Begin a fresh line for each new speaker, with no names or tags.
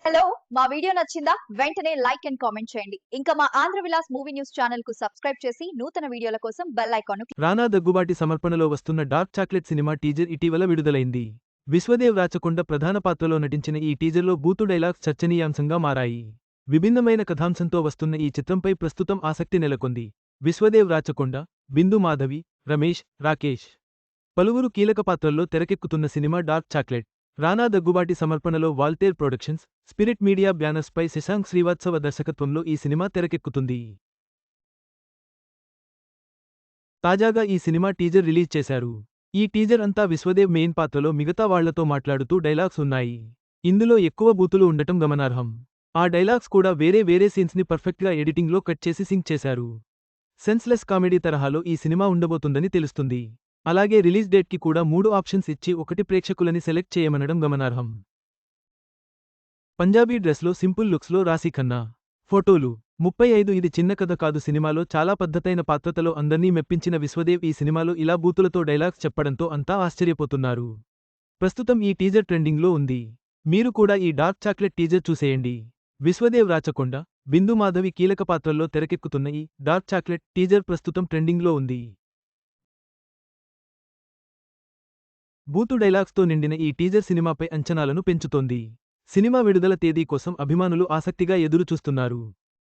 Hello మా video నచ్చిందా వెంటనే లైక్ అండ్ కామెంట్ చేయండి. ఇంకా మా Andhra Vilas movie news channel కు సబ్స్క్రైబ్ చేసి నూతన వీడియోల కోసం బెల్ ఐకాన్ ను
రానా దగ్గుబాటి సమర్పణలో వస్తున్న డార్క్ చాక్లెట్ సినిమా టీజర్ ఇటీవల విడుదలైంది. విశ్వదేవ్ రాచకొండ ప్రధాన పాత్రలో నటించిన ఈ టీజర్లో బూతు డైలాగ్స్ చర్చనీయాంశంగా మారాయి. విభిన్నమైన కథాంశంతో వస్తున్న ఈ చిత్రంపై ప్రస్తుతం ఆసక్తి నెలకొంది. విశ్వదేవ్ రాచకొండ, బిందు మాధవి, రమేష్, రాకేష్ పలువురు కీలక పాత్రల్లో తెరకెక్కుతున్న సినిమా డార్క్ చాక్లెట్. రానా దగ్గుబాటి సమర్పణలో వాల్తేర్ ప్రొడక్షన్స్, స్పిరిట్ మీడియా బ్యానర్స్పై శశాంక్ శ్రీవాత్సవ దర్శకత్వంలో ఈ సినిమా తెరకెక్కుతుంది. తాజాగా ఈ సినిమా టీజర్ రిలీజ్ చేశారు. ఈ టీజర్ అంతా విశ్వదేవ్ మెయిన్ పాత్రలో మిగతా వాళ్లతో మాట్లాడుతూ డైలాగ్స్ ఉన్నాయి. ఇందులో ఎక్కువ బూతులు ఉండటం గమనార్హం. ఆ డైలాగ్స్ కూడా వేరే సీన్స్ ని పర్ఫెక్ట్గా ఎడిటింగ్లో కట్ చేసి సింక్ చేశారు. సెన్స్లెస్ కామెడీ తరహాలో ఈ సినిమా ఉండబోతుందని తెలుస్తుంది. అలాగే రిలీజ్ డేట్కి కూడా 3 ఆప్షన్స్ ఇచ్చి ఒకటి ప్రేక్షకులని సెలెక్ట్ చేయమనడం గమనార్హం. పంజాబీ డ్రెస్లో సింపుల్ లుక్స్లో రాశీ ఖన్నా. ఫోటోలు 35 ఇది చిన్న కథ కాదు సినిమాలో చాలా పద్ధతైన పాత్రతలో అందర్నీ మెప్పించిన విశ్వదేవ్ ఈ సినిమాలో ఇలా బూతులతో డైలాగ్స్ చెప్పడంతో అంతా ఆశ్చర్యపోతున్నారు. ప్రస్తుతం ఈ టీజర్ ట్రెండింగ్లో ఉంది. మీరు కూడా ఈ డార్క్ చాక్లెట్ టీజర్ చూసేయండి. విశ్వదేవ్ రాచకొండ, బిందు మాధవి కీలక పాత్రల్లో తెరకెక్కుతున్న ఈ డార్క్ చాక్లెట్ టీజర్ ప్రస్తుతం ట్రెండింగ్లో ఉంది. బూతు డైలాగ్స్తో నిండిన ఈ టీజర్ సినిమాపై అంచనాలను పెంచుతోంది. సినిమా విడుదల తేదీ కోసం అభిమానులు ఆసక్తిగా ఎదురు చూస్తున్నారు.